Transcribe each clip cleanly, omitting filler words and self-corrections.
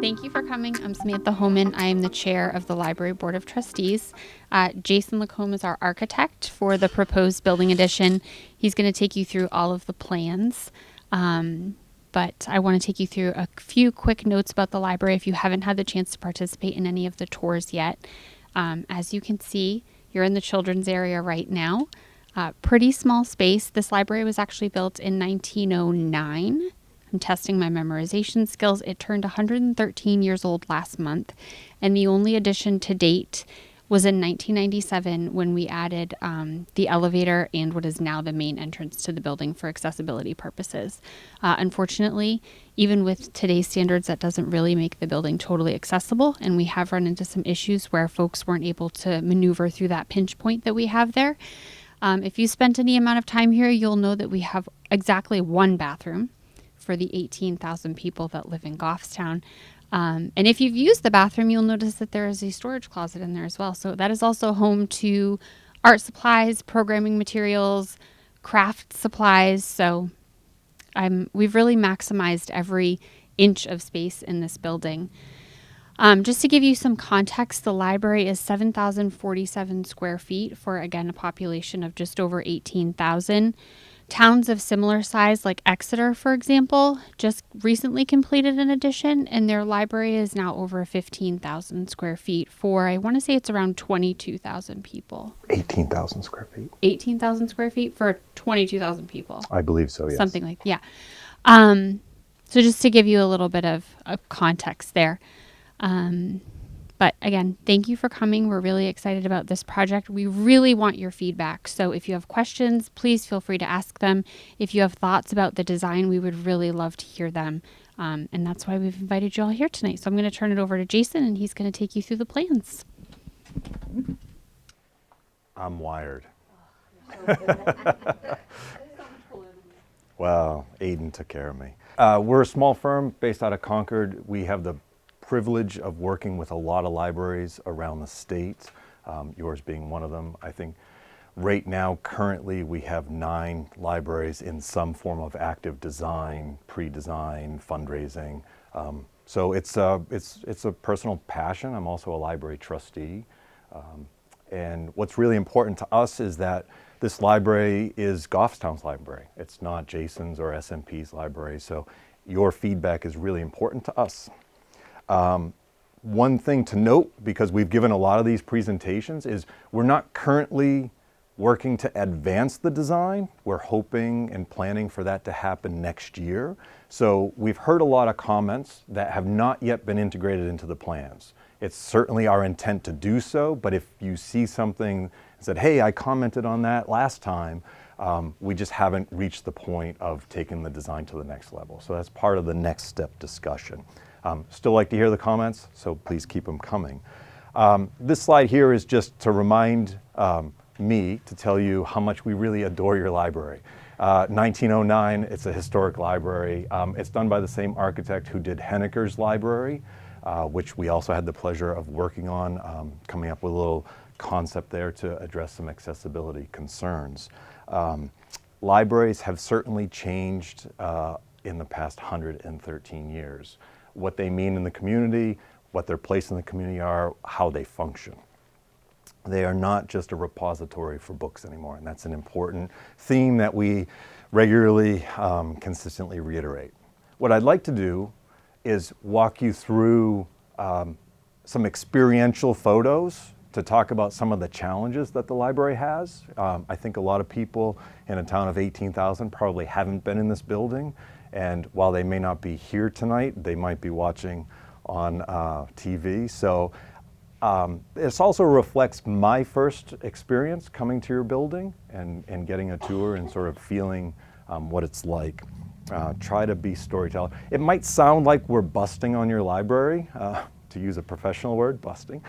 Thank you for coming. I'm Samantha Homan. I am the chair of the Library Board of Trustees. Jason Lacombe is our architect for the proposed building addition. He's going to take you through all of the plans. But I want to take you through a few quick notes about the library if you haven't had the chance to participate in any of the tours yet. As you can see, you're in the children's area right now. Pretty small space. This library was actually built in 1909. I'm testing my memorization skills. It turned 113 years old last month, and the only addition to date was in 1997 when we added the elevator and what is now the main entrance to the building for accessibility purposes. Unfortunately, even with today's standards, that doesn't really make the building totally accessible, and we have run into some issues where folks weren't able to maneuver through that pinch point that we have there. If you spent any amount of time here, you'll know that we have exactly one bathroom for the 18,000 people that live in Goffstown. And if you've used the bathroom, you'll notice that there is a storage closet in there as well. So that is also home to art supplies, programming materials, craft supplies. So we've really maximized every inch of space in this building. Just to give you some context, the library is 7,047 square feet for, again, a population of just over 18,000. Towns of similar size, like Exeter, for example, just recently completed an addition, and their library is now over 15,000 square feet for, I want to say it's around 22,000 people. 18,000 square feet. 18,000 square feet for 22,000 people. I believe so, yes. Something like, yeah. So just to give you a little bit of context there. But again, thank you for coming. We're really excited about this project. We really want your feedback. So if you have questions, please feel free to ask them. If you have thoughts about the design, we would really love to hear them. And that's why we've invited you all here tonight. So I'm going to turn it over to Jason, and he's going to take you through the plans. I'm wired. Well, Aiden took care of me. We're a small firm based out of Concord. We have the privilege of working with a lot of libraries around the state, yours being one of them. I think right now, currently, we have 9 libraries in some form of active design, pre-design, fundraising. So it's a personal passion. I'm also a library trustee. And what's really important to us is that this library is Goffstown's library. It's not Jason's or SMP's library. So your feedback is really important to us. One thing to note, because we've given a lot of these presentations, is we're not currently working to advance the design. We're hoping and planning for that to happen next year. So we've heard a lot of comments that have not yet been integrated into the plans. It's certainly our intent to do so, but if you see something and said, hey, I commented on that last time, we just haven't reached the point of taking the design to the next level. So that's part of the next step discussion. Still like to hear the comments, so please keep them coming. This slide here is just to remind me to tell you how much we really adore your library. 1909, it's a historic library. It's done by the same architect who did Henneker's library, which we also had the pleasure of working on, coming up with a little concept there to address some accessibility concerns. Libraries have certainly changed in the past 113 years. What they mean in the community, what their place in the community are, how they function. They are not just a repository for books anymore, and that's an important theme that we regularly, consistently reiterate. What I'd like to do is walk you through some experiential photos to talk about some of the challenges that the library has. I think a lot of people in a town of 18,000 probably haven't been in this building. And while they may not be here tonight, they might be watching on TV. So this also reflects my first experience coming to your building and getting a tour and sort of feeling what it's like. Try to be storyteller. It might sound like we're busting on your library, to use a professional word, busting,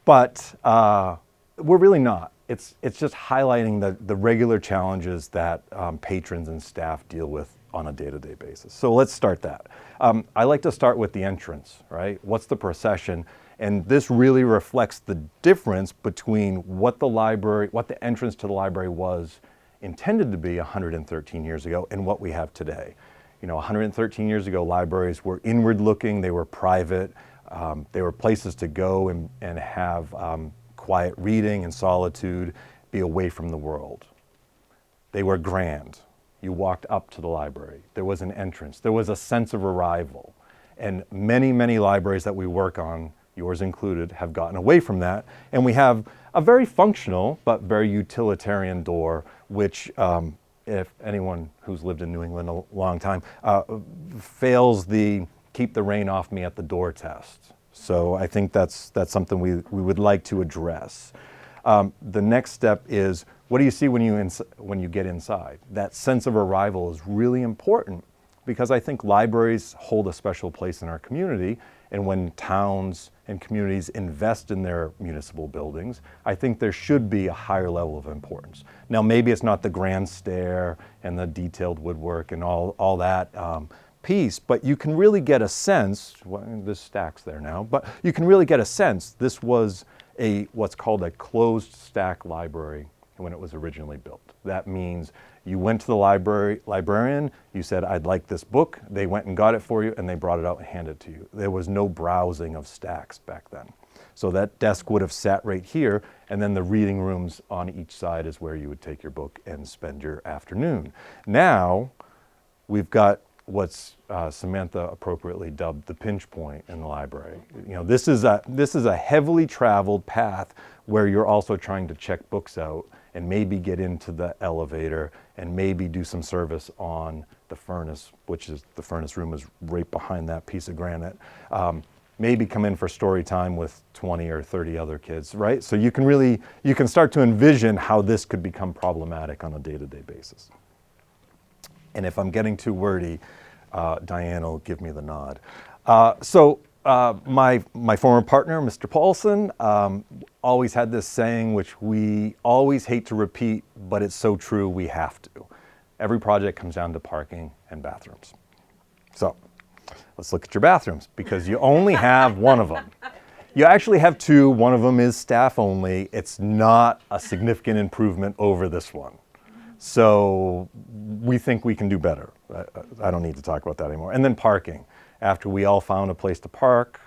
but we're really not. It's just highlighting the regular challenges that patrons and staff deal with on a day-to-day basis. So let's start that. I like to start with the entrance, right? What's the procession? And this really reflects the difference between what the entrance to the library was intended to be 113 years ago and what we have today. 113 years ago, libraries were inward looking, they were private, they were places to go and have quiet reading and solitude, be away from the world. They were grand. You walked up to the library. There was an entrance. There was a sense of arrival. And many, many libraries that we work on, yours included, have gotten away from that. And we have a very functional but very utilitarian door, which, if anyone who's lived in New England a long time, fails the keep the rain off me at the door test. So I think that's something we would like to address. The next step is, what do you see when you get inside? That sense of arrival is really important, because I think libraries hold a special place in our community, and when towns and communities invest in their municipal buildings, I think there should be a higher level of importance. Now, maybe it's not the grand stair and the detailed woodwork and all that piece, but you can really get a sense, well, this stack's there now, but you can really get a sense this was what's called a closed stack library when it was originally built. That means you went to the librarian, you said, I'd like this book, they went and got it for you, and they brought it out and handed it to you. There was no browsing of stacks back then. So that desk would have sat right here, and then the reading rooms on each side is where you would take your book and spend your afternoon. Now, we've got what's Samantha appropriately dubbed the pinch point in the library. This is a heavily traveled path where you're also trying to check books out and maybe get into the elevator and maybe do some service on the furnace, which is the furnace room is right behind that piece of granite. Maybe come in for story time with 20 or 30 other kids, right? So you can start to envision how this could become problematic on a day-to-day basis. And if I'm getting too wordy, Diane will give me the nod. My former partner, Mr. Paulson, always had this saying, which we always hate to repeat, but it's so true, we have to. Every project comes down to parking and bathrooms. So let's look at your bathrooms, because you only have one of them. You actually have two. One of them is staff only. It's not a significant improvement over this one. So we think we can do better. I don't need to talk about that anymore. And then parking. After we all found a place to park,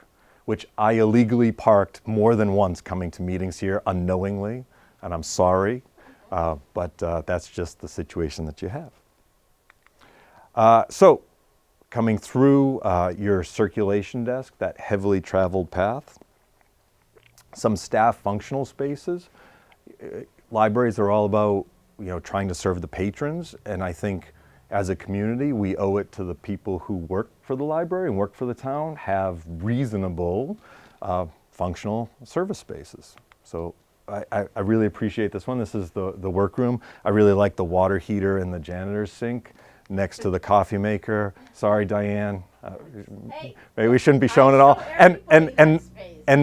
which I illegally parked more than once coming to meetings here unknowingly, and I'm sorry, but that's just the situation that you have. So coming through your circulation desk, that heavily traveled path, some staff functional spaces. Libraries are all about trying to serve the patrons, and I think as a community, we owe it to the people who work for the library and work for the town, have reasonable functional service spaces. So I really appreciate this one. This is the workroom. I really like the water heater in the janitor's sink next to the coffee maker. Sorry, Diane. Maybe we shouldn't be showing it all. And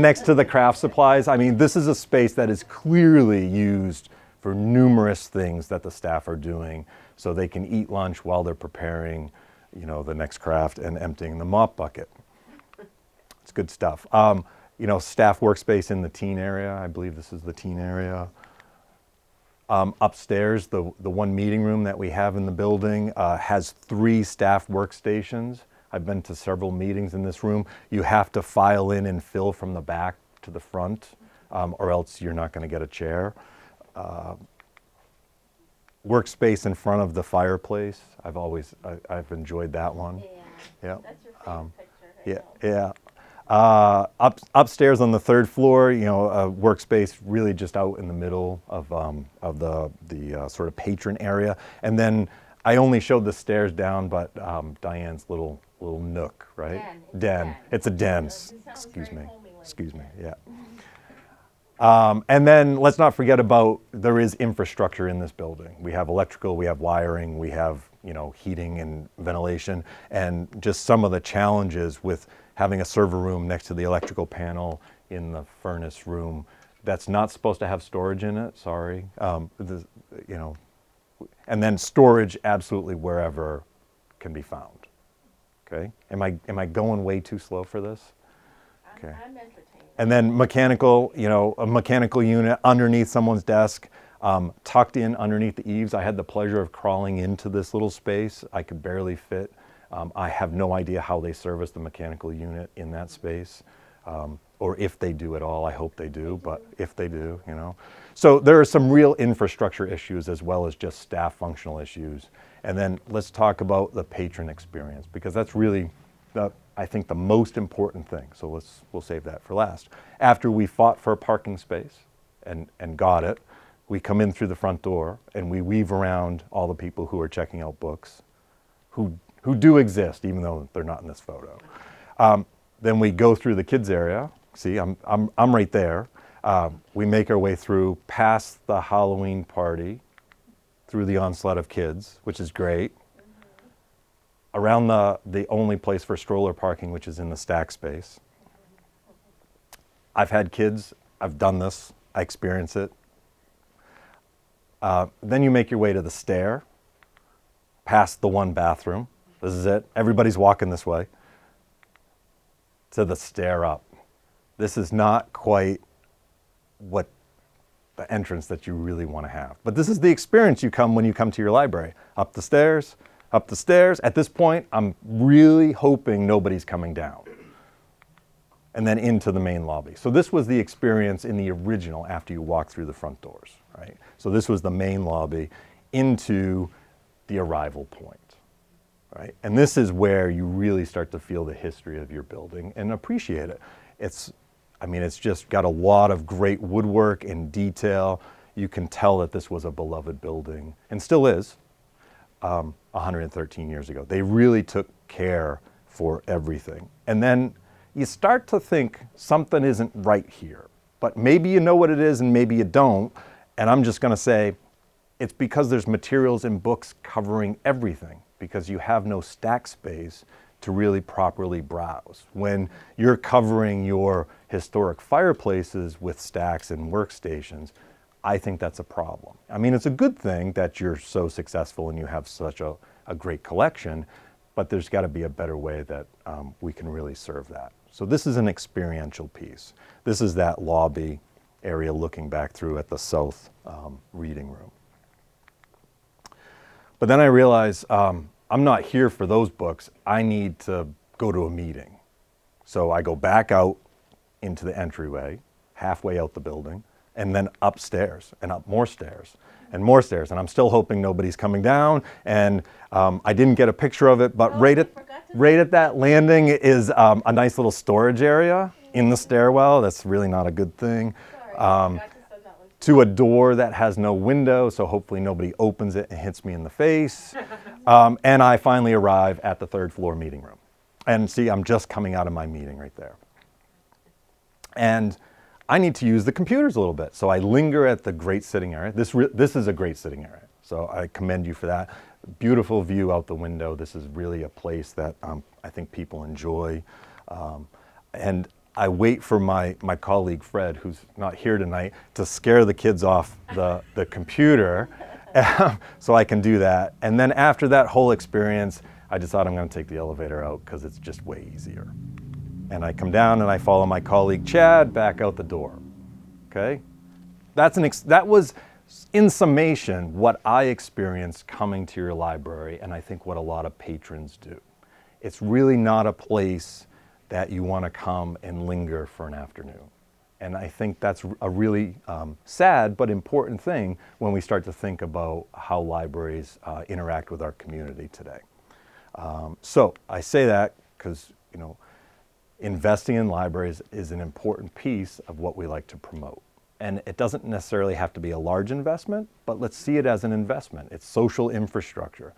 next to the craft supplies. I mean, this is a space that is clearly used for numerous things that the staff are doing, so they can eat lunch while they're preparing, the next craft and emptying the mop bucket. It's good stuff. Staff workspace in the teen area. I believe this is the teen area. Upstairs, the one meeting room that we have in the building has 3 staff workstations. I've been to several meetings in this room. You have to file in and fill from the back to the front, or else you're not going to get a chair. Workspace in front of the fireplace. I've enjoyed that one. Yeah. That's your favorite picture. Yeah. Upstairs on the 3rd floor, a workspace really just out in the middle of the sort of patron area. And then I only showed the stairs down, but Diane's little nook, right? Den. It's a den. Excuse me. Yeah. And then let's not forget about, there is infrastructure in this building. We have electrical, we have wiring, we have, heating and ventilation, and just some of the challenges with having a server room next to the electrical panel in the furnace room that's not supposed to have storage in it, sorry. And then storage absolutely wherever can be found. Okay? Am I going way too slow for this? Okay. I'm entertained. And then mechanical, a mechanical unit underneath someone's desk, tucked in underneath the eaves. I had the pleasure of crawling into this little space. I could barely fit I have no idea how they service the mechanical unit in that space, or if they do at all. I hope they do, but if they do, you know. So there are some real infrastructure issues as well as just staff functional issues. And then let's talk about the patron experience, because that's really, I think, the most important thing. So we'll save that for last. After we fought for a parking space and got it, we come in through the front door and we weave around all the people who are checking out books, who do exist, even though they're not in this photo. Then we go through the kids area. See, I'm right there. We make our way through past the Halloween party, through the onslaught of kids, which is great. Around the only place for stroller parking, which is in the stack space. I've had kids, I've done this, I experience it. Then you make your way to the stair, past the one bathroom. This is it. Everybody's walking this way. To the stair up. This is not quite what the entrance that you really want to have. But this is the experience when you come to your library. Up the stairs, up the stairs. At this point, I'm really hoping nobody's coming down. And then into the main lobby. So this was the experience in the original after you walk through the front doors, right? So this was the main lobby into the arrival point, right? And this is where you really start to feel the history of your building and appreciate it. It's just got a lot of great woodwork and detail. You can tell that this was a beloved building, and still is, 113 years ago. They really took care for everything. And then you start to think something isn't right here, but maybe you know what it is and maybe you don't. And I'm just gonna say, it's because there's materials and books covering everything, because you have no stack space to really properly browse. When you're covering your historic fireplaces with stacks and workstations, I think that's a problem. I mean, it's a good thing that you're so successful and you have such a great collection, but there's gotta be a better way that we can really serve that. So this is an experiential piece. This is that lobby area looking back through at the south reading room. But then I realized I'm not here for those books. I need to go to a meeting. So I go back out into the entryway, halfway out the building, and then upstairs and up more stairs and more stairs. And I'm still hoping nobody's coming down. And I didn't get a picture of it, but right at that landing is a nice little storage area in the stairwell. That's really not a good thing. To a door that has no window, so hopefully nobody opens it and hits me in the face. And I finally arrive at the third floor meeting room. And see, I'm just coming out of my meeting right there. And I need to use the computers a little bit. So I linger at the great sitting area. This is a great sitting area. So I commend you for that. Beautiful view out the window. This is really a place that I think people enjoy. And I wait for my colleague Fred, who's not here tonight, to scare the kids off the computer so I can do that. And then after that whole experience, I decided I'm going to take the elevator out because it's just way easier. And I come down and I follow my colleague Chad back out the door. Okay? That was, in summation, what I experienced coming to your library, and I think what a lot of patrons do. It's really not a place that you want to come and linger for an afternoon. And I think that's a really sad but important thing when we start to think about how libraries interact with our community today. So I say that because, investing in libraries is an important piece of what we like to promote. And it doesn't necessarily have to be a large investment, but let's see it as an investment. It's social infrastructure.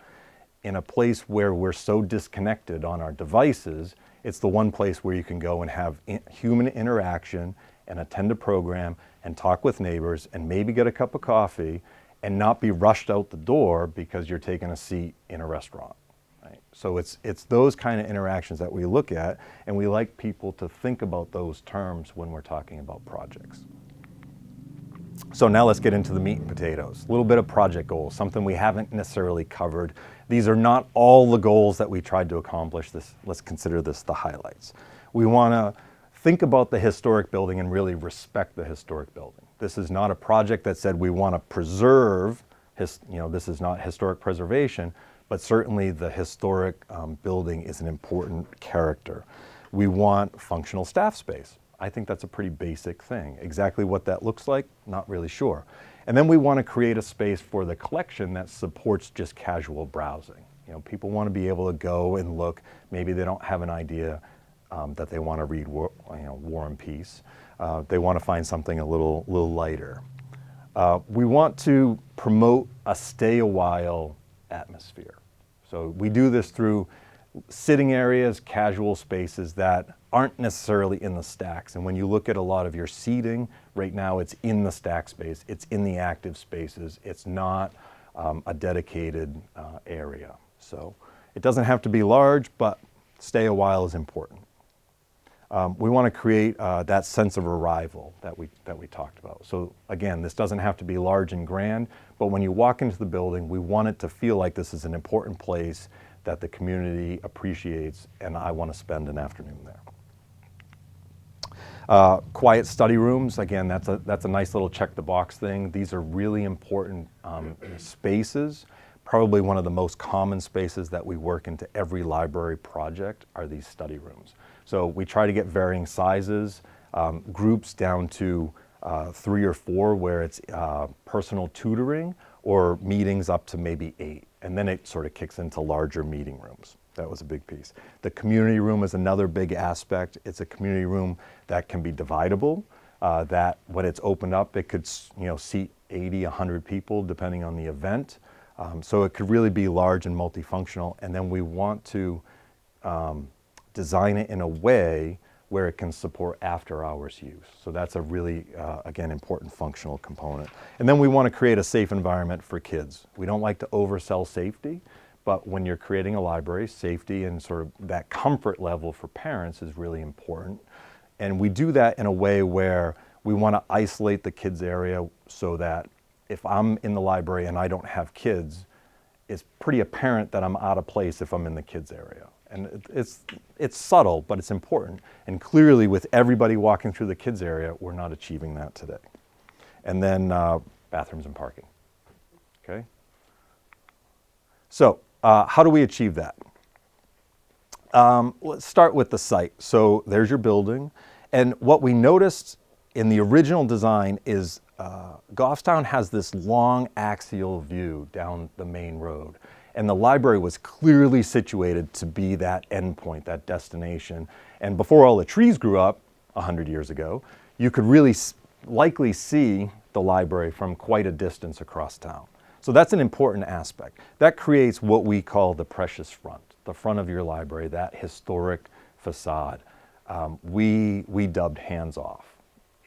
In a place where we're so disconnected on our devices, it's the one place where you can go and have human interaction and attend a program and talk with neighbors and maybe get a cup of coffee and not be rushed out the door because you're taking a seat in a restaurant. Right? So it's those kind of interactions that we look at, and we like people to think about those terms when we're talking about projects. So now let's get into the meat and potatoes. A little bit of project goals, something we haven't necessarily covered. These are not all the goals that we tried to accomplish. Let's consider this the highlights. We want to think about the historic building and really respect the historic building. This is not a project that said we want to preserve this is not historic preservation, but certainly the historic building is an important character. We want functional staff space. I think that's a pretty basic thing. Exactly what that looks like, not really sure. And then we want to create a space for the collection that supports just casual browsing. People want to be able to go and look. Maybe they don't have an idea that they want to read War and Peace. They want to find something a little lighter. We want to promote a stay a while atmosphere. So we do this through sitting areas, casual spaces that aren't necessarily in the stacks. And when you look at a lot of your seating, right now it's in the stack space, it's in the active spaces, it's not a dedicated area. So it doesn't have to be large, but stay a while is important. We want to create that sense of arrival that we talked about. So again, this doesn't have to be large and grand, but when you walk into the building, we want it to feel like this is an important place that the community appreciates, and I want to spend an afternoon there. Quiet study rooms, again, that's a nice little check the box thing. These are really important spaces. Probably one of the most common spaces that we work into every library project are these study rooms. So we try to get varying sizes, groups down to 3 or 4 where it's personal tutoring, or meetings up to maybe 8. And then it sort of kicks into larger meeting rooms. That was a big piece. The community room is another big aspect. It's a community room that can be dividable, that when it's opened up, it could seat 80, 100 people depending on the event. So it could really be large and multifunctional. And then we want to design it in a way where it can support after-hours use. So that's a really, again, important functional component. And then we want to create a safe environment for kids. We don't like to oversell safety, but when you're creating a library, safety and sort of that comfort level for parents is really important. And we do that in a way where we want to isolate the kids area so that if I'm in the library and I don't have kids, it's pretty apparent that I'm out of place if I'm in the kids area. And it's subtle, but it's important. And clearly with everybody walking through the kids area, we're not achieving that today. And then bathrooms and parking, okay? So how do we achieve that? Let's start with the site. So there's your building. And what we noticed in the original design is Goffstown has this long axial view down the main road. And the library was clearly situated to be that endpoint, that destination. And before all the trees grew up 100 years ago, you could really likely see the library from quite a distance across town. So that's an important aspect. That creates what we call the precious front, the front of your library, that historic facade. We dubbed hands off.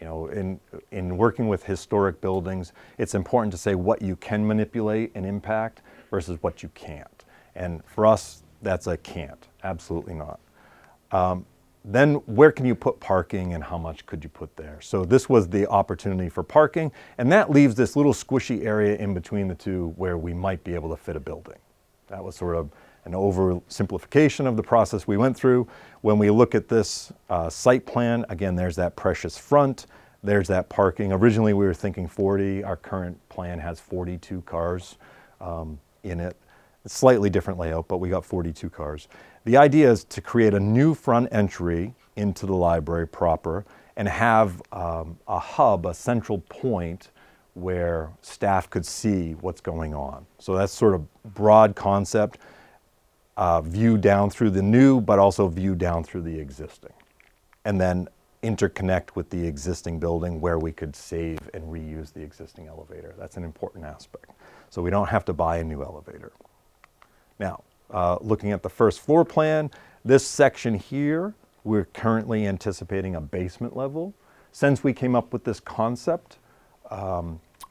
In working with historic buildings, it's important to say what you can manipulate and impact versus what you can't. And for us, that's a can't, absolutely not. Then where can you put parking and how much could you put there? So this was the opportunity for parking, and that leaves this little squishy area in between the two where we might be able to fit a building. That was sort of an oversimplification of the process we went through. When we look at this site plan, again, there's that precious front, there's that parking. Originally we were thinking 40, our current plan has 42 cars in it. It's slightly different layout, but we got 42 cars. The idea is to create a new front entry into the library proper and have a hub, a central point where staff could see what's going on. So that's sort of broad concept, view down through the new, but also view down through the existing. And then interconnect with the existing building where we could save and reuse the existing elevator. That's an important aspect. So we don't have to buy a new elevator. Now, looking at the first floor plan, this section here, we're currently anticipating a basement level. Since we came up with this concept,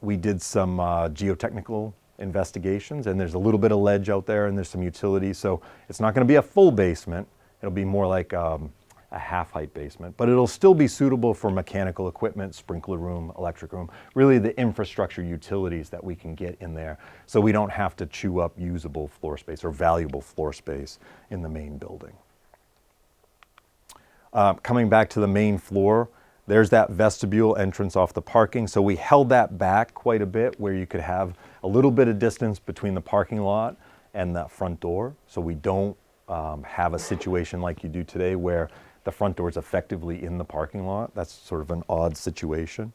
we did some geotechnical investigations, and there's a little bit of ledge out there and there's some utilities. So it's not going to be a full basement. It'll be more like a half-height basement, but it'll still be suitable for mechanical equipment, sprinkler room, electric room, really the infrastructure utilities that we can get in there so we don't have to chew up usable floor space or valuable floor space in the main building. Coming back to the main floor, there's that vestibule entrance off the parking. So we held that back quite a bit where you could have a little bit of distance between the parking lot and the front door, so we don't have a situation like you do today where the front door is effectively in the parking lot. That's sort of an odd situation.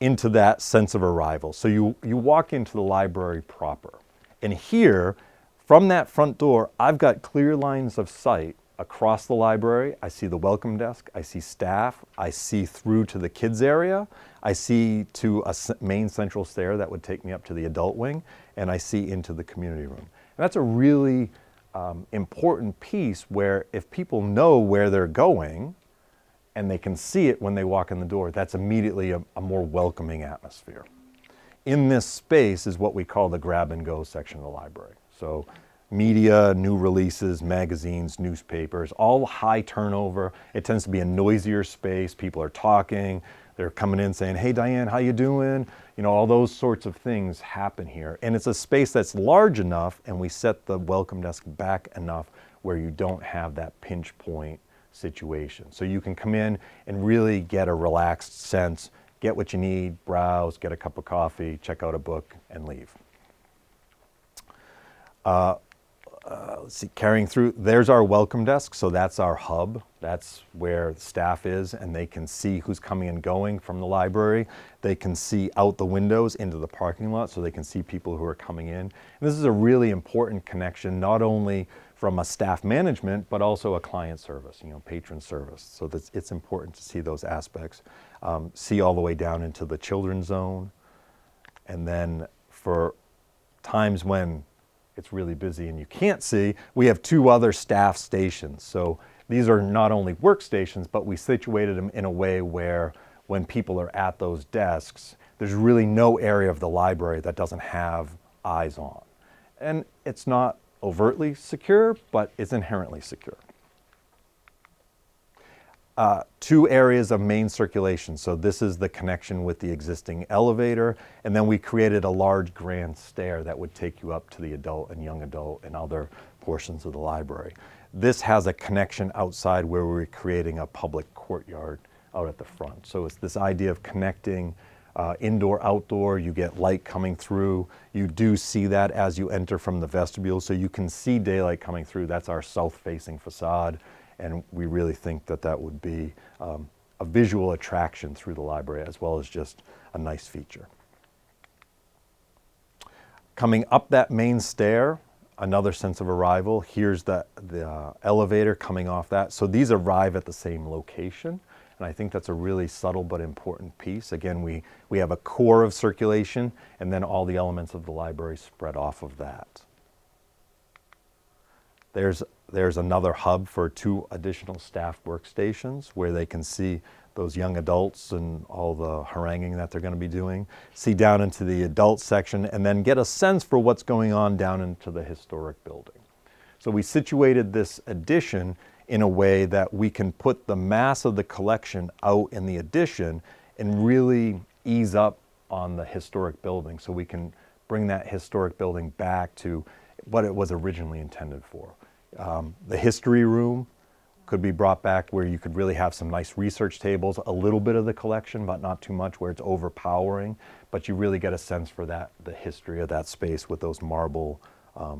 Into that sense of arrival. So you walk into the library proper. And here, from that front door, I've got clear lines of sight across the library. I see the welcome desk, I see staff, I see through to the kids area, I see to a main central stair that would take me up to the adult wing, and I see into the community room. And that's a really important piece where if people know where they're going and they can see it when they walk in the door, that's immediately a more welcoming atmosphere. In this space is what we call the grab and go section of the library. So media, new releases, magazines, newspapers, all high turnover. It tends to be a noisier space. People are talking. They're coming in saying, hey, Diane, how you doing? You know, all those sorts of things happen here. And it's a space that's large enough, and we set the welcome desk back enough where you don't have that pinch point situation. So you can come in and really get a relaxed sense, get what you need, browse, get a cup of coffee, check out a book, and leave. Let's see, carrying through, there's our welcome desk, so that's our hub. That's where the staff is, and they can see who's coming and going from the library. They can see out the windows into the parking lot, so they can see people who are coming in. And this is a really important connection, not only from a staff management, but also a client service, you know, patron service. So that's, it's important to see those aspects. See all the way down into the children's zone. And then for times when it's really busy and you can't see, we have two other staff stations. So these are not only workstations, but we situated them in a way where when people are at those desks, there's really no area of the library that doesn't have eyes on. And it's not overtly secure, but it's inherently secure. Two areas of main circulation. So this is the connection with the existing elevator, and then we created a large grand stair that would take you up to the adult and young adult and other portions of the library. This has a connection outside where we're creating a public courtyard out at the front. So it's this idea of connecting indoor, outdoor. You get light coming through. You do see that as you enter from the vestibule, so you can see daylight coming through. That's our south-facing facade. And we really think that that would be a visual attraction through the library, as well as just a nice feature. Coming up that main stair, another sense of arrival. Here's the elevator coming off that. So these arrive at the same location. And I think that's a really subtle but important piece. Again, we have a core of circulation, and then all the elements of the library spread off of that. There's another hub for two additional staff workstations where they can see those young adults and all the haranguing that they're going to be doing, see down into the adult section, and then get a sense for what's going on down into the historic building. So we situated this addition in a way that we can put the mass of the collection out in the addition and really ease up on the historic building, so we can bring that historic building back to what it was originally intended for. The history room could be brought back where you could really have some nice research tables, a little bit of the collection, but not too much where it's overpowering. But you really get a sense for that, the history of that space with those marble,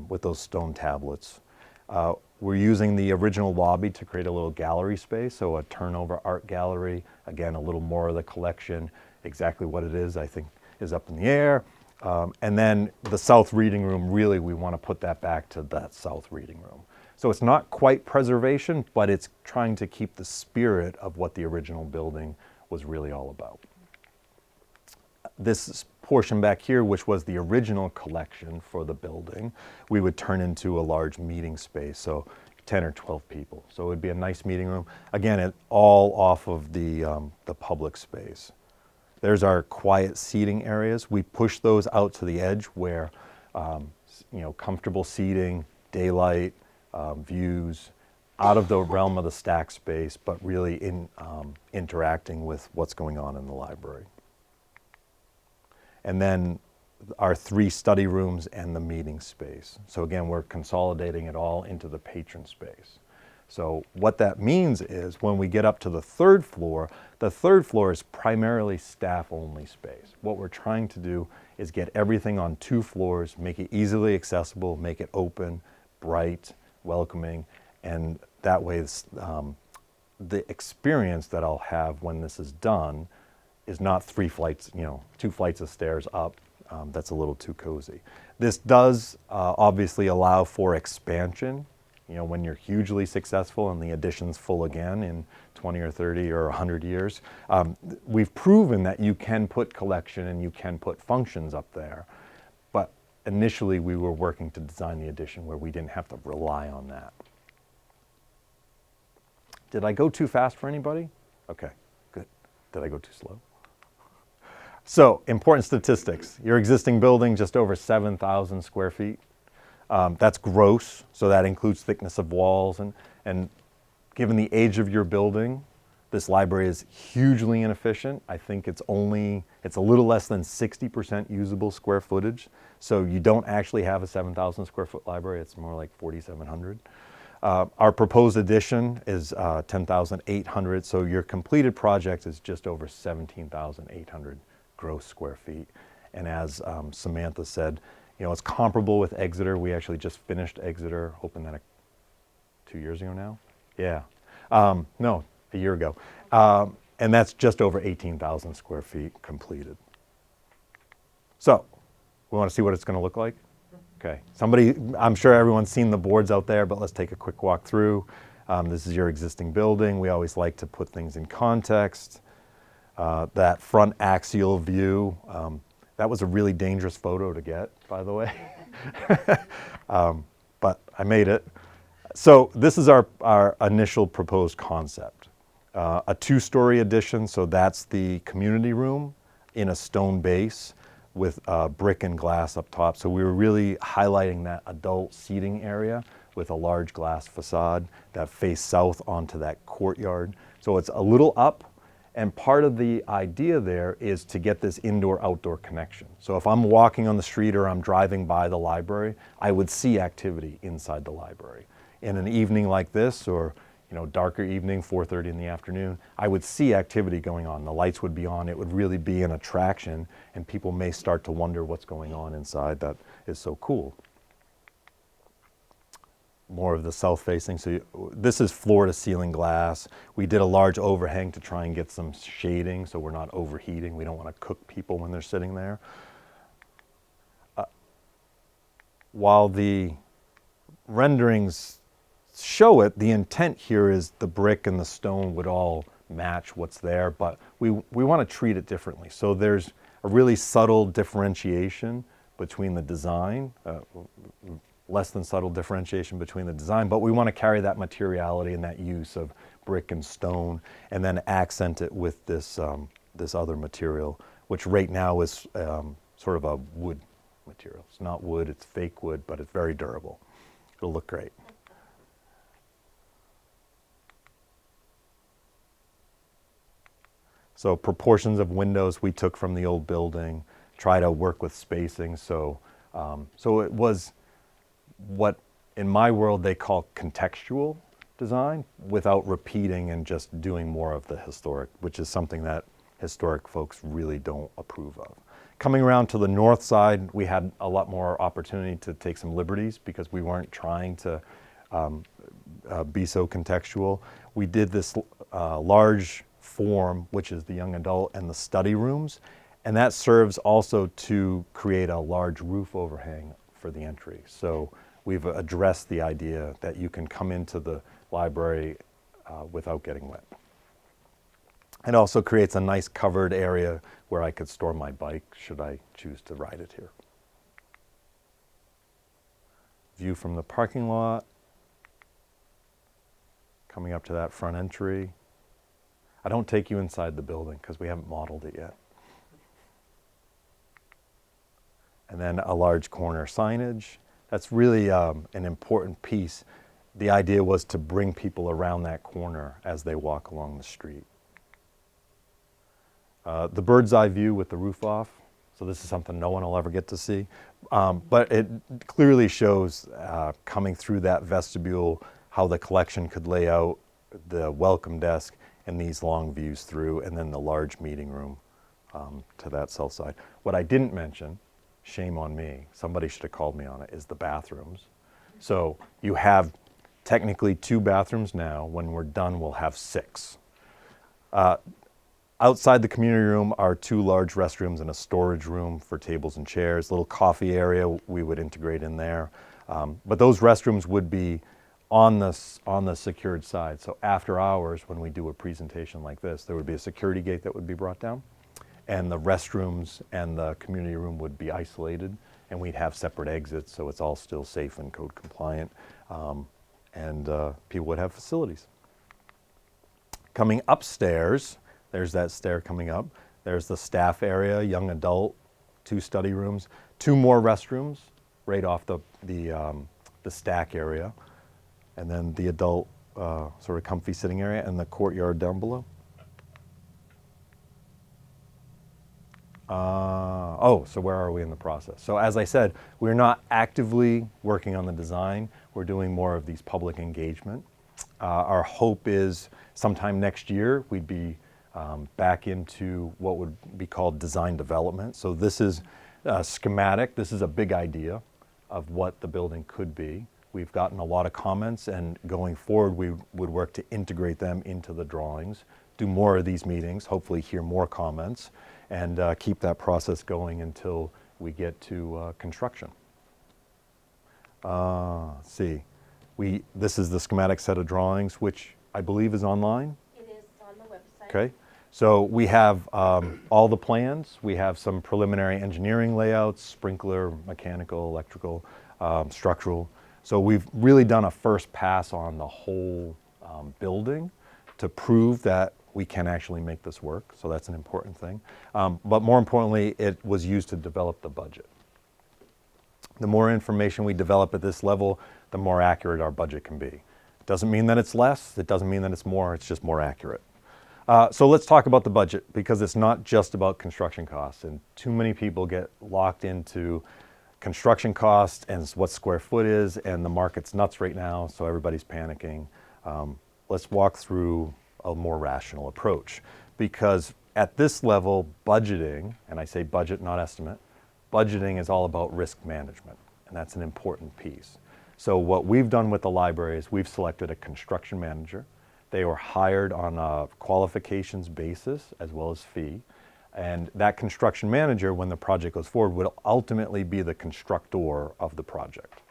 with those stone tablets. We're using the original lobby to create a little gallery space, so a turnover art gallery. Again, a little more of the collection. Exactly what it is, I think, is up in the air. And then the south reading room, really, we want to put that back to that south reading room. So it's not quite preservation, but it's trying to keep the spirit of what the original building was really all about. This portion back here, which was the original collection for the building, we would turn into a large meeting space, so 10 or 12 people. So it would be a nice meeting room. Again, it all off of the public space. There's our quiet seating areas. We push those out to the edge where, comfortable seating, daylight, views, out of the realm of the stack space, but really interacting with what's going on in the library. And then our 3 study rooms and the meeting space. So again, we're consolidating it all into the patron space. So what that means is when we get up to the third floor is primarily staff-only space. What we're trying to do is get everything on 2 floors, make it easily accessible, make it open, bright, welcoming, and that way the experience that I'll have when this is done is not 3 flights, 2 flights of stairs up. That's a little too cozy. This does obviously allow for expansion. When you're hugely successful and the addition's full again in 20 or 30 or 100 years, we've proven that you can put collection and you can put functions up there. But initially we were working to design the addition where we didn't have to rely on that. Did I go too fast for anybody? Okay, good. Did I go too slow? So, important statistics. Your existing building, just over 7,000 square feet. That's gross, so that includes thickness of walls. And given the age of your building, this library is hugely inefficient. I think it's a little less than 60% usable square footage. So you don't actually have a 7,000 square foot library, it's more like 4,700. Our proposed addition is 10,800, so your completed project is just over 17,800 gross square feet. And as Samantha said, it's comparable with Exeter. We actually just finished Exeter, opened that 2 years ago now? Yeah. No, a year ago. And that's just over 18,000 square feet completed. So, we want to see what it's going to look like? Okay. I'm sure everyone's seen the boards out there, but let's take a quick walk through. This is your existing building. We always like to put things in context. That front axial view, that was a really dangerous photo to get, by the way. But I made it. So this is our initial proposed concept. A 2-story addition, so that's the community room in a stone base with brick and glass up top. So we were really highlighting that adult seating area with a large glass facade that faced south onto that courtyard. So it's a little up. And part of the idea there is to get this indoor-outdoor connection. So if I'm walking on the street or I'm driving by the library, I would see activity inside the library. In an evening like this, or darker evening, 4:30 in the afternoon, I would see activity going on. The lights would be on. It would really be an attraction, and people may start to wonder what's going on inside that is so cool. More of the south-facing. So this is floor-to-ceiling glass. We did a large overhang to try and get some shading so we're not overheating. We don't want to cook people when they're sitting there. While the renderings show it, the intent here is the brick and the stone would all match what's there, but we want to treat it differently. So there's a really subtle differentiation between the design, less than subtle differentiation between the design, but we want to carry that materiality and that use of brick and stone and then accent it with this other material, which right now is sort of a wood material. It's not wood, it's fake wood, but it's very durable. It'll look great. So proportions of windows we took from the old building, try to work with spacing. So it was what in my world they call contextual design without repeating and just doing more of the historic, which is something that historic folks really don't approve of. Coming around to the north side, we had a lot more opportunity to take some liberties because we weren't trying to be so contextual. We did this large form, which is the young adult and the study rooms, and that serves also to create a large roof overhang for the entry. So we've addressed the idea that you can come into the library without getting wet. It also creates a nice covered area where I could store my bike should I choose to ride it here. View from the parking lot, coming up to that front entry. I don't take you inside the building because we haven't modeled it yet. And then a large corner signage. That's really an important piece. The idea was to bring people around that corner as they walk along the street. The bird's eye view with the roof off. So this is something no one will ever get to see. But it clearly shows coming through that vestibule how the collection could lay out, the welcome desk, and these long views through, and then the large meeting room to that south side. What I didn't mention shame on me, somebody should have called me on it, is the bathrooms. So you have technically 2 bathrooms now. When we're done, we'll have 6. Outside the community room are 2 large restrooms and a storage room for tables and chairs, little coffee area we would integrate in there. But those restrooms would be on the secured side. So after hours, when we do a presentation like this, there would be a security gate that would be brought down, and the restrooms and the community room would be isolated, and we'd have separate exits, so it's all still safe and code compliant, and people would have facilities. Coming upstairs, there's that stair coming up. There's the staff area, young adult, 2 study rooms, 2 more restrooms right off the stack area, and then the adult sort of comfy sitting area and the courtyard down below. So where are we in the process? So as I said, we're not actively working on the design. We're doing more of these public engagement. Our hope is sometime next year we'd be back into what would be called design development. So this is schematic. This is a big idea of what the building could be. We've gotten a lot of comments, and going forward we would work to integrate them into the drawings, do more of these meetings, hopefully hear more comments, and keep that process going until we get to construction. Let's see. This is the schematic set of drawings, which I believe is online. It is on the website. Okay. So we have all the plans. We have some preliminary engineering layouts, sprinkler, mechanical, electrical, structural. So we've really done a first pass on the whole building to prove that we can actually make this work. So that's an important thing. But more importantly, it was used to develop the budget. The more information we develop at this level, the more accurate our budget can be. It doesn't mean that it's less. It doesn't mean that it's more. It's just more accurate. So let's talk about the budget, because it's not just about construction costs, and too many people get locked into construction costs and what square foot is, and the market's nuts right now, so everybody's panicking. Let's walk through a more rational approach, because at this level, budgeting, and I say budget, not estimate, budgeting is all about risk management, and that's an important piece. So what we've done with the library is we've selected a construction manager. They were hired on a qualifications basis as well as fee. And that construction manager, when the project goes forward, will ultimately be the constructor of the project.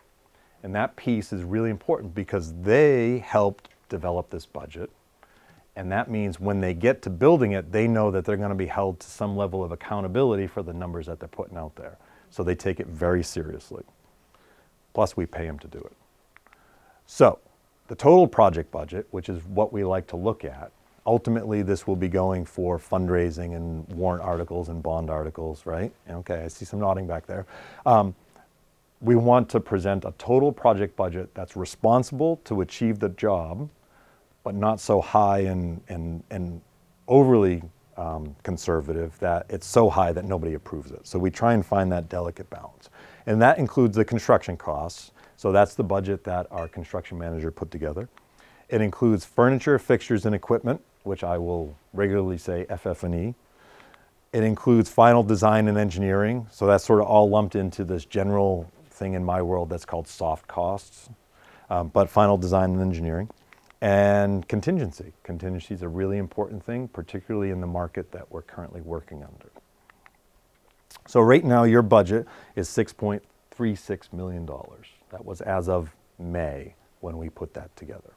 And that piece is really important because they helped develop this budget. And that means when they get to building it, they know that they're going to be held to some level of accountability for the numbers that they're putting out there. So they take it very seriously. Plus, we pay them to do it. So the total project budget, which is what we like to look at, ultimately this will be going for fundraising and warrant articles and bond articles, right? Okay, I see some nodding back there. We want to present a total project budget that's responsible to achieve the job, but not so high and overly conservative that it's so high that nobody approves it. So we try and find that delicate balance. And that includes the construction costs. So that's the budget that our construction manager put together. It includes furniture, fixtures, and equipment, which I will regularly say FF&E. It includes final design and engineering. So that's sort of all lumped into this general thing in my world that's called soft costs, but final design and engineering. And contingency. Contingency is a really important thing, particularly in the market that we're currently working under. So right now your budget is $6.36 million. That was as of May when we put that together.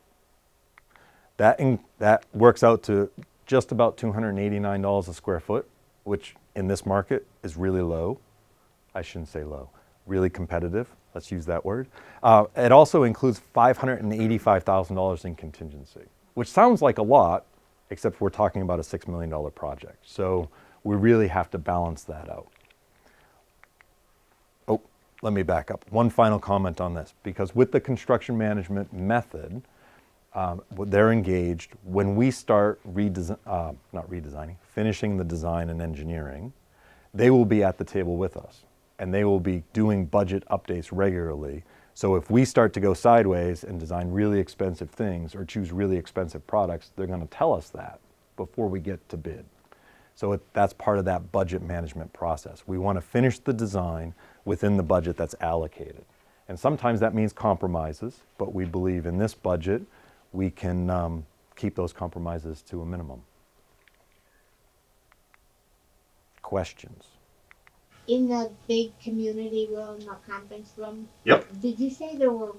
That works out to just about $289 a square foot, which in this market is really low. I shouldn't say low, really competitive. Let's use that word. It also includes $585,000 in contingency, which sounds like a lot, except we're talking about a $6 million project. So we really have to balance that out. Oh, let me back up. One final comment on this, because with the construction management method, they're engaged. When we start finishing the design and engineering, they will be at the table with us. And they will be doing budget updates regularly. So if we start to go sideways and design really expensive things or choose really expensive products, they're going to tell us that before we get to bid. So that's part of that budget management process. We want to finish the design within the budget that's allocated. And sometimes that means compromises, but we believe in this budget, we can keep those compromises to a minimum. Questions? In the big community room or conference room, Yep. did you say there were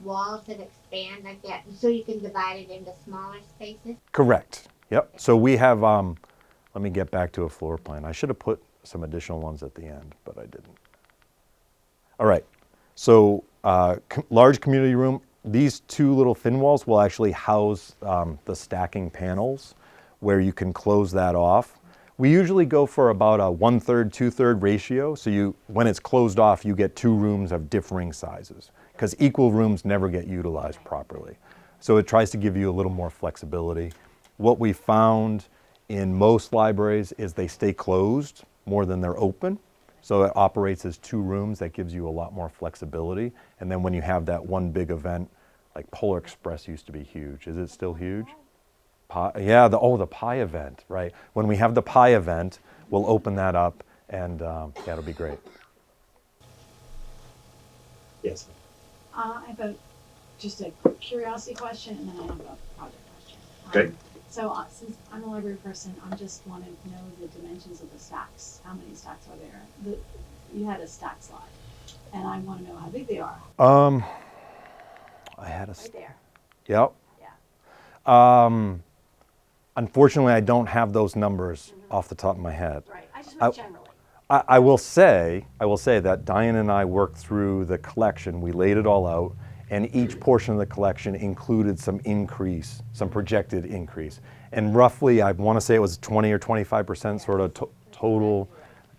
walls that expand like that so you can divide it into smaller spaces? Correct. Yep. So we have, let me get back to a floor plan. I should have put some additional ones at the end, but I didn't. All right. So large community room, these two little thin walls will actually house the stacking panels where you can close that off. We usually go for about a 1/3, 2/3 ratio. So when it's closed off, you get two rooms of differing sizes because equal rooms never get utilized properly. So it tries to give you a little more flexibility. What we found in most libraries is they stay closed more than they're open. So it operates as two rooms. That gives you a lot more flexibility. And then when you have that one big event, like Polar Express used to be huge. Is it still huge? Yeah, the pie event, right? When we have the pie event, we'll open that up and yeah, it'll be great. Yes. I have just a curiosity question, and then I have a project question. Okay. So since I'm a library person, I just want to know the dimensions of the stacks. How many stacks are there? You had a stack slide, and I want to know how big they are. I had a. Right there. Yep. Yeah. Unfortunately, I don't have those numbers off the top of my head. Right. I just meant generally. I will say that Diane and I worked through the collection. We laid it all out, and each portion of the collection included some increase, some projected increase. And roughly, I want to say it was 20 or 25% sort of total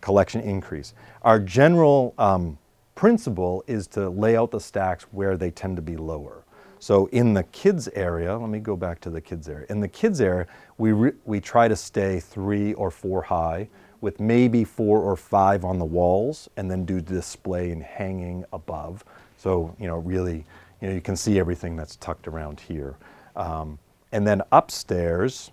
collection increase. Our general principle is to lay out the stacks where they tend to be lower. So in the kids area, let me go back to the kids area. In the kids area, we try to stay 3 or 4 high with maybe 4 or 5 on the walls and then do display and hanging above. So, really, you can see everything that's tucked around here. And then upstairs,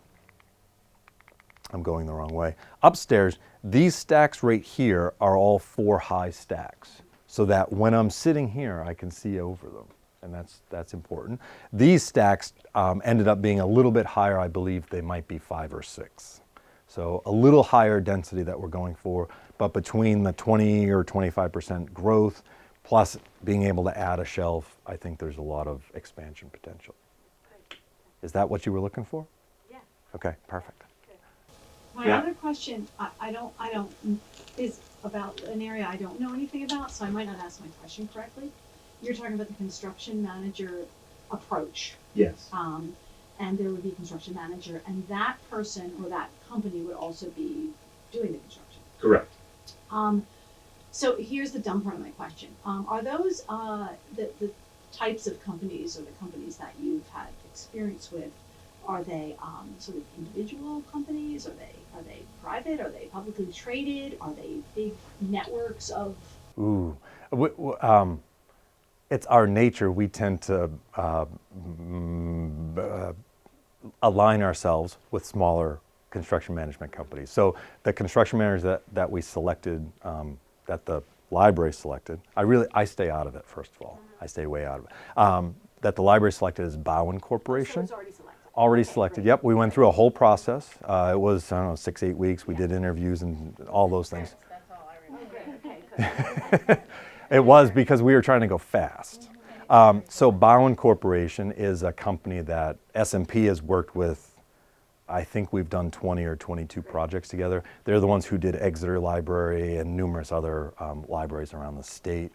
I'm going the wrong way. Upstairs, these stacks right here are all 4 high stacks so that when I'm sitting here, I can see over them. And that's important. These stacks ended up being a little bit higher. I believe they might be 5 or 6. So a little higher density that we're going for, but between the 20 or 25% growth plus being able to add a shelf, I think there's a lot of expansion potential. Is that what you were looking for? Yeah. Okay, perfect. My other question, I don't is about an area I don't know anything about, so I might not ask my question correctly. You're talking about the construction manager approach. Yes. And there would be a construction manager, and that person or that company would also be doing the construction. Correct. So here's the dumb part of my question. Are those the types of companies or the companies that you've had experience with? Are they sort of individual companies? Are they private? Are they publicly traded? Are they big networks of? Ooh, it's our nature. We tend to align ourselves with smaller construction management companies. So the construction managers that we selected, that the library selected, I stay out of it, first of all. I stay way out of it. That the library selected is Bowen Corporation. So it's already selected. Already Okay, selected, great. yep. We went through a whole process. It was, 6, 8 weeks. We did interviews and all those things. That's all I remember. Okay. It was because we were trying to go fast. So Bowen Corporation is a company that S&P has worked with. I think we've done 20 or 22 projects together. They're the ones who did Exeter Library and numerous other libraries around the state.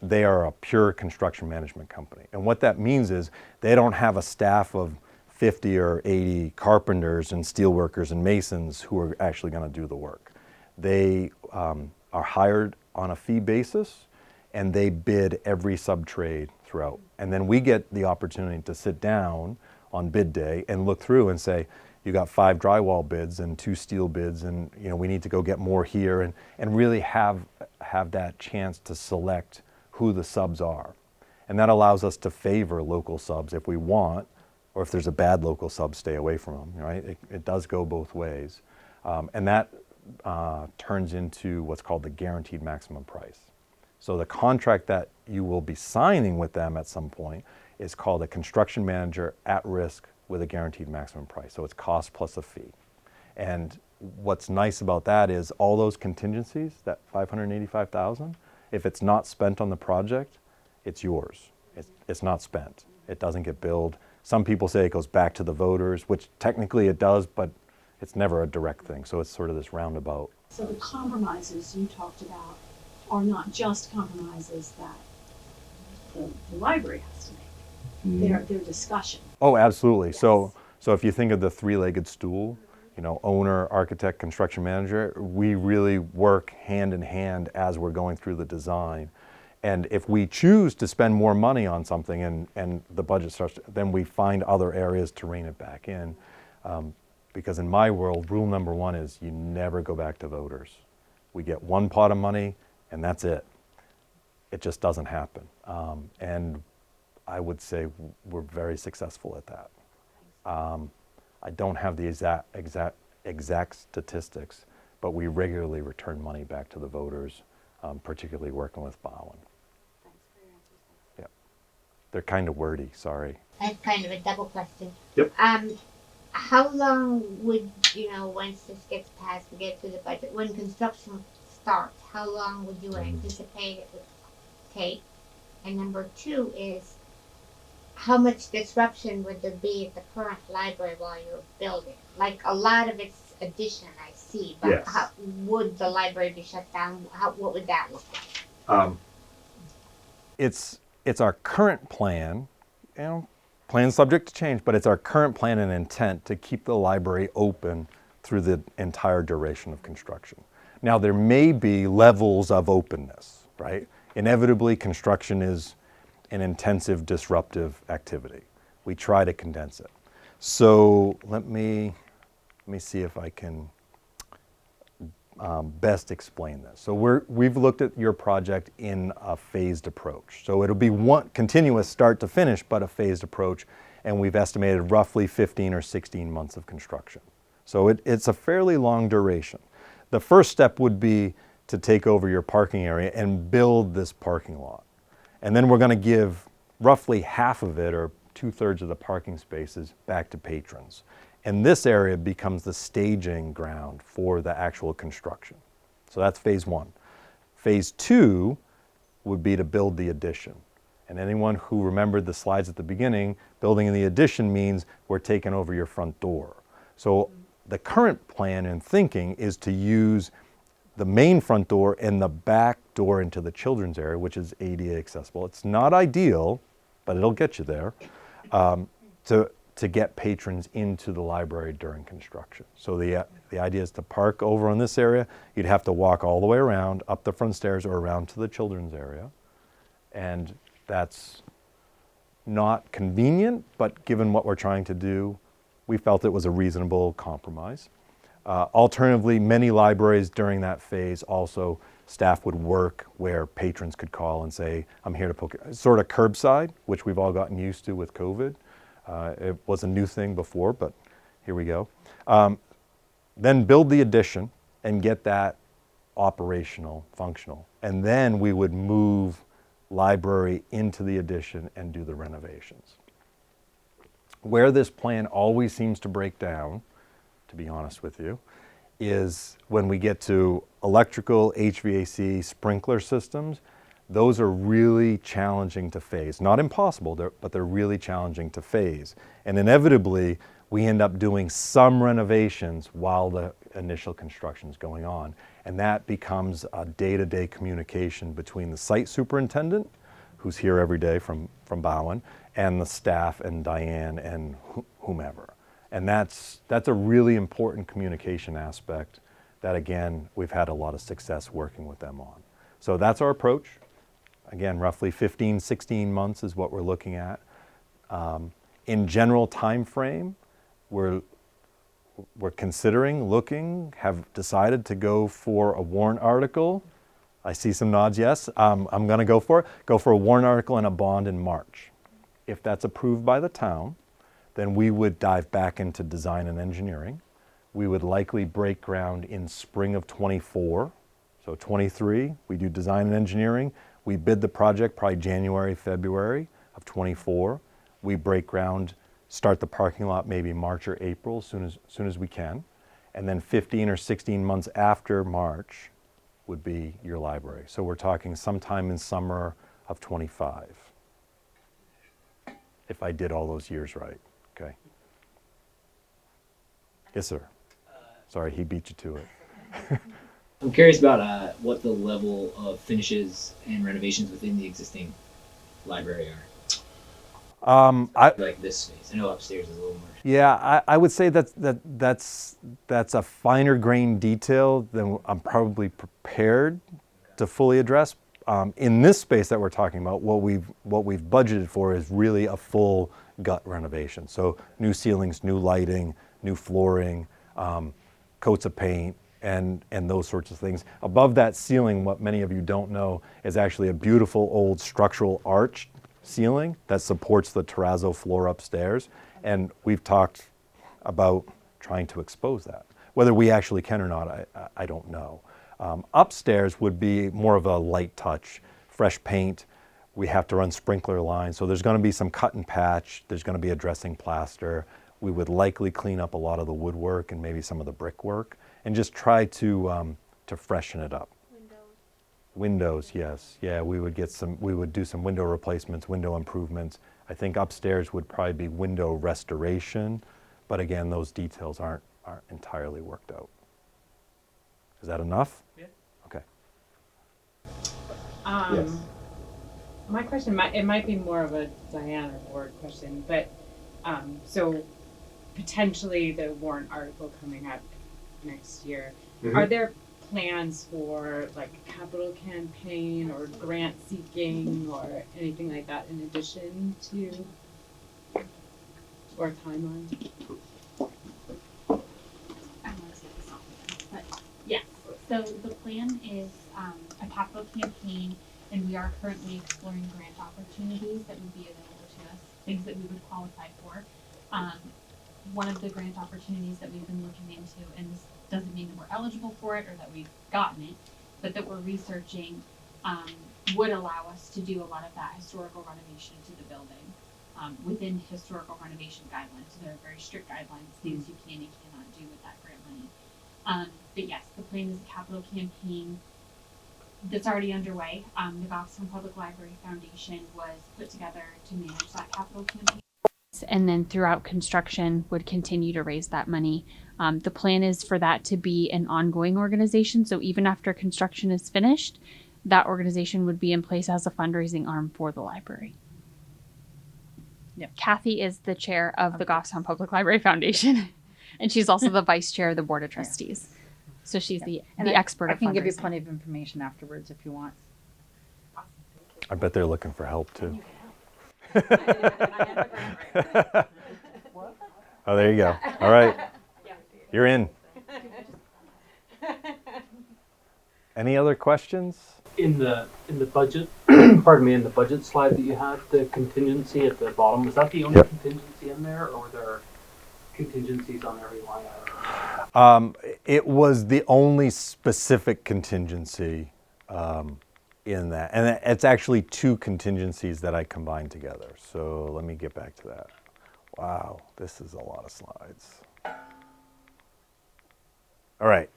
They are a pure construction management company. And what that means is they don't have a staff of 50 or 80 carpenters and steelworkers and masons who are actually going to do the work. They are hired on a fee basis, and they bid every sub-trade throughout. And then we get the opportunity to sit down on bid day and look through and say, you got 5 drywall bids and 2 steel bids, and we need to go get more here, and really have that chance to select who the subs are. And that allows us to favor local subs if we want, or if there's a bad local sub, stay away from them, right? It does go both ways. And that turns into what's called the guaranteed maximum price. So the contract that you will be signing with them at some point is called a construction manager at risk with a guaranteed maximum price. So it's cost plus a fee. And what's nice about that is all those contingencies, that $585,000, if it's not spent on the project, it's yours. It's not spent. It doesn't get billed. Some people say it goes back to the voters, which technically it does, but it's never a direct thing. So it's sort of this roundabout. So the compromises you talked about are not just compromises that the library has to make. They're discussion. Oh, absolutely. Yes. So if you think of the three-legged stool, owner, architect, construction manager, we really work hand in hand as we're going through the design. And if we choose to spend more money on something and the budget starts, then we find other areas to rein it back in. Because in my world, rule number one is you never go back to voters. We get one pot of money and that's it. It just doesn't happen. And I would say we're very successful at that. I don't have the exact statistics, but we regularly return money back to the voters, particularly working with Bowen. Yeah, they're kind of wordy, sorry. That's kind of a double question. Yep. How long would, once this gets passed, we get to the budget, when construction starts, how long would you anticipate it would take? And number two is, how much disruption would there be at the current library while you're building? Like, a lot of it's addition, I see, but Yes. how would the library be shut down? What would that look like? It's our current plan, plan subject to change, but it's our current plan and intent to keep the library open through the entire duration of construction. Now, there may be levels of openness, right? Inevitably, construction is an intensive, disruptive activity. We try to condense it. So let me see if I can best explain this. So we've looked at your project in a phased approach. So it'll be one continuous start to finish, but a phased approach, and we've estimated roughly 15 or 16 months of construction. So it's a fairly long duration. The first step would be to take over your parking area and build this parking lot. And then we're going to give roughly half of it, or 2/3 of the parking spaces, back to patrons. And this area becomes the staging ground for the actual construction. So that's phase one. Phase two would be to build the addition. And anyone who remembered the slides at the beginning, building the addition means we're taking over your front door. So the current plan and thinking is to use the main front door and the back door into the children's area, which is ADA accessible. It's not ideal, but it'll get you there, to get patrons into the library during construction. So the idea is to park over on this area. You'd have to walk all the way around, up the front stairs, or around to the children's area. And that's not convenient, but given what we're trying to do, we felt it was a reasonable compromise. Alternatively, many libraries during that phase also, staff would work where patrons could call and say, I'm here to poke, sort of curbside, which we've all gotten used to with COVID. It was a new thing before, but here we go. Then build the addition and get that operational, functional. And then we would move library into the addition and do the renovations. Where this plan always seems to break down, to be honest with you, is when we get to electrical, HVAC, sprinkler systems. Those are really challenging to phase. Not impossible, but they're really challenging to phase. And inevitably, we end up doing some renovations while the initial construction is going on. And that becomes a day-to-day communication between the site superintendent, who's here every day from Bowen, and the staff and Diane and whomever. And that's a really important communication aspect that, again, we've had a lot of success working with them on. So that's our approach. Again, roughly 15, 16 months is what we're looking at. In general time frame, we're considering, have decided to go for a warrant article. I see some nods, yes. I'm going to go for a warrant article and a bond in March. If that's approved by the town, then we would dive back into design and engineering. We would likely break ground in spring of '24. So '23, we do design and engineering. We bid the project probably January, February of '24. We break ground, start the parking lot maybe March or April, soon as we can. And then 15 or 16 months after March would be your library. So we're talking sometime in summer of '25, if I did all those years right, okay? Yes, sir. Sorry, he beat you to it. I'm curious about what the level of finishes and renovations within the existing library are. Like this space. I know upstairs is a little more. Yeah, I would say that's a finer grained detail than I'm probably prepared to fully address. In this space that we're talking about, what we've budgeted for is really a full gut renovation. So new ceilings, new lighting, new flooring, coats of paint, and those sorts of things. Above that ceiling, what many of you don't know is actually a beautiful old structural arch ceiling that supports the terrazzo floor upstairs. And we've talked about trying to expose that. Whether we actually can or not, I don't know. Upstairs would be more of a light touch, fresh paint. We have to run sprinkler lines. So there's going to be some cut and patch. There's going to be a dressing plaster. We would likely clean up a lot of the woodwork and maybe some of the brickwork and just try to freshen it up. Windows, yes. Yeah, we would do some window replacements, window improvements. I think upstairs would probably be window restoration, but again, those details aren't entirely worked out. Is that enough? Yeah. Okay. Yes. My question might be more of a Diana Ward question, but so potentially the warrant article coming up next year, are there plans for like a capital campaign or grant seeking or anything like that in addition to, or timeline? Yes, so the plan is a capital campaign, and we are currently exploring grant opportunities that would be available to us, things that we would qualify for. One of the grant opportunities that we've been looking into, and this doesn't mean that we're eligible for it or that we've gotten it, but that we're researching, would allow us to do a lot of that historical renovation to the building within historical renovation guidelines. So there are very strict guidelines, things you can and cannot do with that grant money. But yes, the plan is a capital campaign that's already underway. The Goffstown Public Library Foundation was put together to manage that capital campaign, and then throughout construction would continue to raise that money. The plan is for that to be an ongoing organization. So even after construction is finished, that organization would be in place as a fundraising arm for the library. Yep. Kathy is the chair of the Goffstown Public Library Foundation, and she's also the vice chair of the Board of Trustees. So she's the expert of fundraising. I can give you plenty of information afterwards if you want. I bet they're looking for help too. Oh, there you go. All right. You're in. Any other questions? In the budget, pardon me, in the budget slide that you had, the contingency at the bottom, was that the only contingency in there, or were there contingencies on every line item? It was the only specific contingency in that. And it's actually two contingencies that I combined together. So let me get back to that. Wow, this is a lot of slides. All right,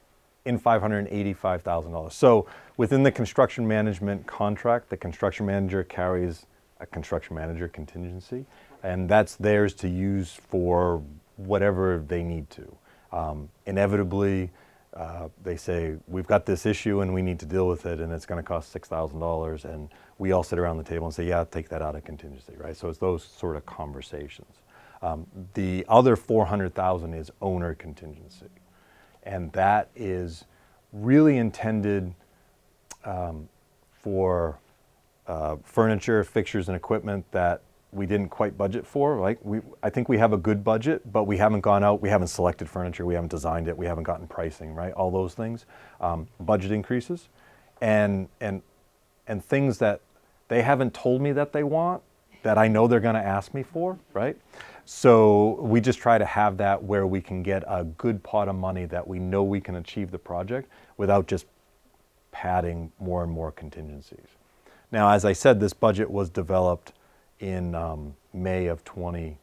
in $585,000. So within the construction management contract, the construction manager carries a construction manager contingency, and that's theirs to use for whatever they need to. Inevitably, they say, we've got this issue and we need to deal with it and it's going to cost $6,000, and we all sit around the table and say, yeah, take that out of contingency, right? So it's those sort of conversations. The other $400,000 is owner contingency, and that is really intended for furniture, fixtures, and equipment that we didn't quite budget for. Like I think we have a good budget, but we haven't gone out, we haven't selected furniture, we haven't designed it, we haven't gotten pricing, right? All those things, budget increases, and things that they haven't told me that they want, that I know they're going to ask me for, right? So we just try to have that where we can get a good pot of money that we know we can achieve the project without just padding more and more contingencies. Now, as I said, this budget was developed in May of 22.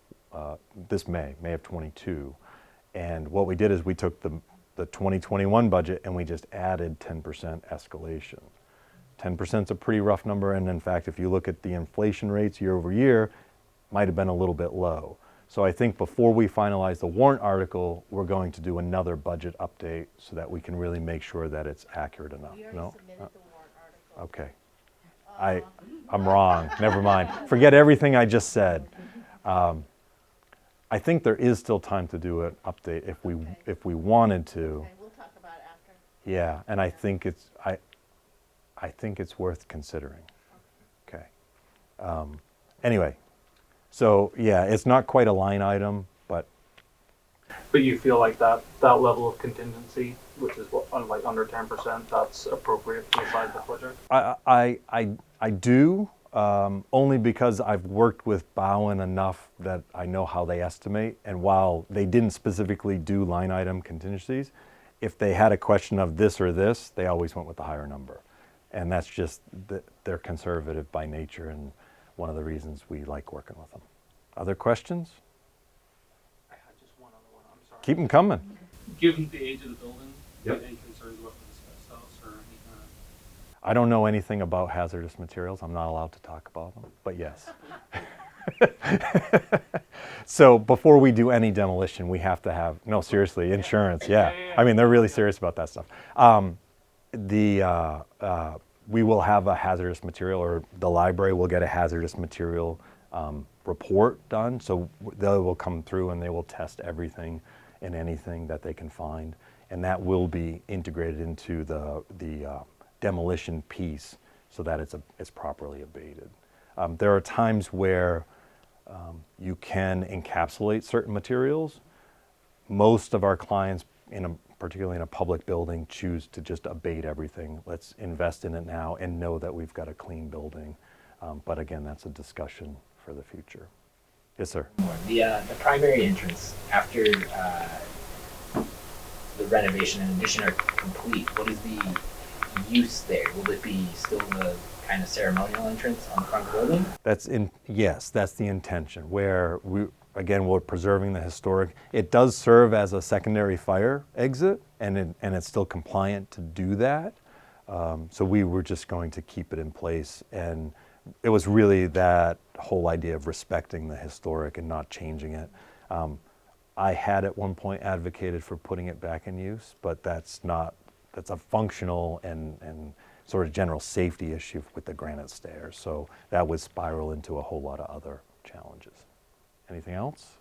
And what we did is we took the 2021 budget and we just added 10% escalation. 10% is a pretty rough number, and in fact, if you look at the inflation rates year over year, might have been a little bit low. So I think before we finalize the warrant article, we're going to do another budget update so that we can really make sure that it's accurate enough. We already submitted the warrant article. Okay. I'm wrong. Never mind. Forget everything I just said. I think there is still time to do an update if we wanted to. Okay, we'll talk about it after. Yeah, and I think it's worth considering. Okay. Anyway, so yeah, it's not quite a line item, but But you feel like that level of contingency, which is what, like under 10%, that's appropriate for the size of the project? I do, only because I've worked with Bowen enough that I know how they estimate. And while they didn't specifically do line item contingencies, if they had a question of this or this, they always went with the higher number. And that's just, they're conservative by nature, and one of the reasons we like working with them. Other questions? I had just one other one, I'm sorry. Keep them coming. Given the age of the building, Yep. any concerns about the asbestos or anything? I don't know anything about hazardous materials. I'm not allowed to talk about them, but yes. So before we do any demolition, we have to have, no, seriously, insurance, yeah. I mean, they're really serious about that stuff. We will have a hazardous material, or the library will get a hazardous material report done. So they will come through and they will test everything and anything that they can find. And that will be integrated into the demolition piece so that it's properly abated. There are times where you can encapsulate certain materials. Most of our clients, particularly in a public building, choose to just abate everything. Let's invest in it now and know that we've got a clean building. But again, that's a discussion for the future. Yes, sir. The primary entrance after the renovation and addition are complete, what is the use there? Will it be still the kind of ceremonial entrance on the front of the building? Yes, that's the intention, where we're preserving the historic. It does serve as a secondary fire exit, and it's still compliant to do that. So we were just going to keep it in place, and it was really that whole idea of respecting the historic and not changing it. I had at one point advocated for putting it back in use, but that's a functional and sort of general safety issue with the granite stairs. So that would spiral into a whole lot of other challenges. Anything else?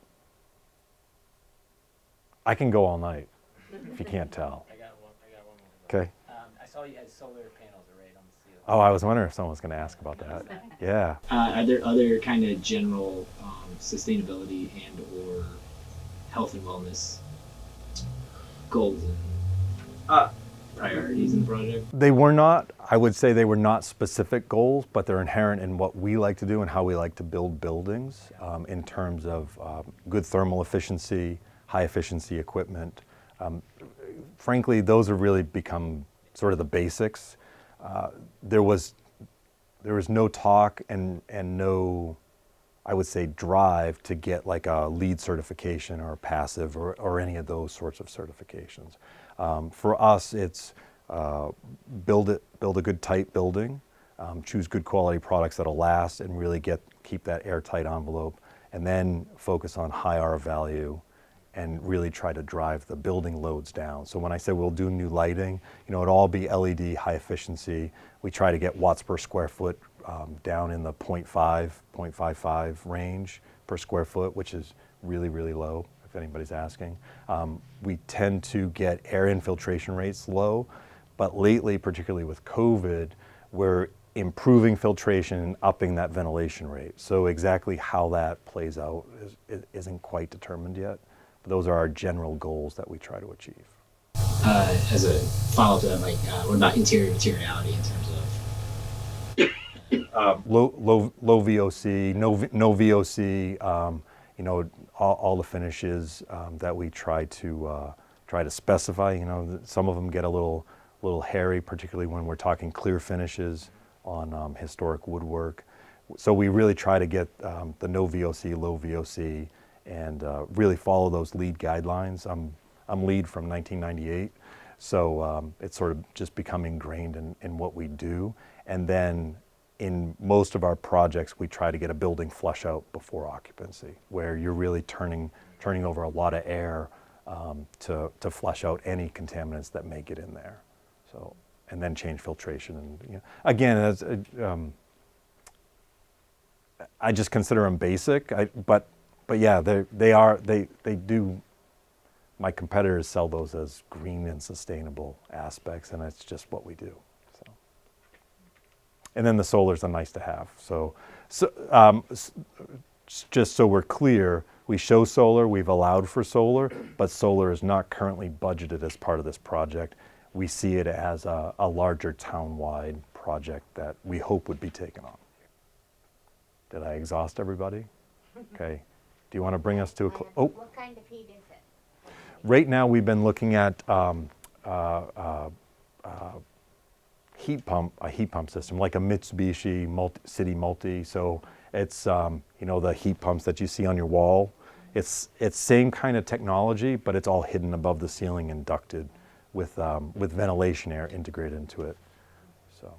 I can go all night, if you can't tell. I got one more. Okay. I saw you had solar panels arrayed on the ceiling. Oh, I was wondering if someone was going to ask about that. Yeah. Are there other kind of general sustainability and or health and wellness goals and priorities in the project? They were not, I would say they were not specific goals, but they're inherent in what we like to do and how we like to build buildings, in terms of good thermal efficiency, high efficiency equipment. Frankly, those have really become sort of the basics. There was no talk and no, I would say, drive to get like a LEED certification or a passive or any of those sorts of certifications. For us, it's build a good tight building, choose good quality products that'll last and really keep that airtight envelope, and then focus on high R value and really try to drive the building loads down. So when I say we'll do new lighting, it'll all be LED, high efficiency. We try to get watts per square foot down in the 0.55 range per square foot, which is really, really low, if anybody's asking. We tend to get air infiltration rates low, but lately, particularly with COVID, we're improving filtration and upping that ventilation rate. So exactly how that plays out isn't quite determined yet. But those are our general goals that we try to achieve. As a follow-up to that, what about interior materiality in terms of Low VOC, no VOC, you know, all the finishes that we try to specify. You know, some of them get a little hairy, particularly when we're talking clear finishes on historic woodwork. So we really try to get the no VOC, low VOC, and really follow those LEED guidelines. I'm LEED from 1998, so it's sort of just become ingrained in what we do. And then in most of our projects, we try to get a building flush out before occupancy, where you're really turning over a lot of air to flush out any contaminants that may get in there. So, and then change filtration. And you know, again, as, I just consider them basic. But yeah, they do. My competitors sell those as green and sustainable aspects, and it's just what we do. So. And then the solar's a nice to have. So just so we're clear, we show solar, we've allowed for solar, but solar is not currently budgeted as part of this project. We see it as a larger town-wide project that we hope would be taken on. Did I exhaust everybody? Okay. Do you want to bring us to a What kind of heat is it? Right now, we've been looking at heat pump system, like a Mitsubishi City Multi. So it's you know, the heat pumps that you see on your wall. It's same kind of technology, but it's all hidden above the ceiling and ducted with ventilation air integrated into it. So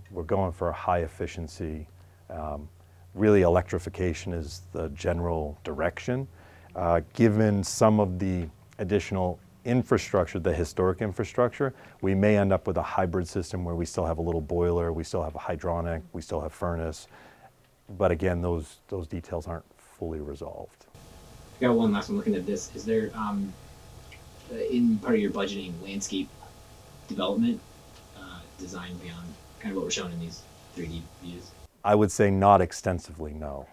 we're going for a high efficiency. Really, electrification is the general direction. Given some of the additional infrastructure, the historic infrastructure, we may end up with a hybrid system where we still have a little boiler, we still have a hydronic, we still have furnace. But again, those details aren't fully resolved. I got one last one looking at this. Is there, in part of your budgeting, landscape development, design beyond kind of what we're showing in these 3D views? I would say not extensively, no.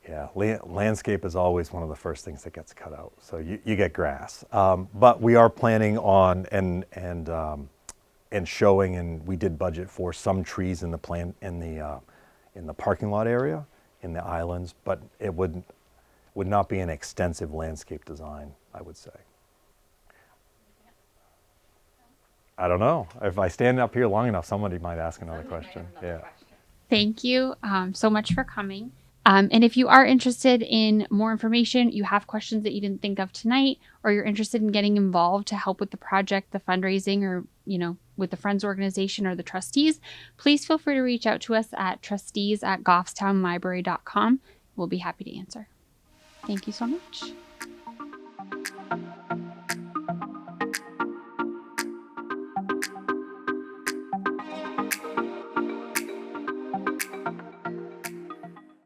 Yeah, landscape is always one of the first things that gets cut out. So you get grass, but we are planning on and showing, and we did budget for some trees in the parking lot area, in the islands, but it would not be an extensive landscape design, I would say. I don't know. If I stand up here long enough, somebody might ask another question. Yeah. Thank you so much for coming. And if you are interested in more information, you have questions that you didn't think of tonight, or you're interested in getting involved to help with the project, the fundraising, or, you know, with the Friends organization or the trustees, please feel free to reach out to us at trustees@goffstownlibrary.com. We'll be happy to answer. Thank you so much.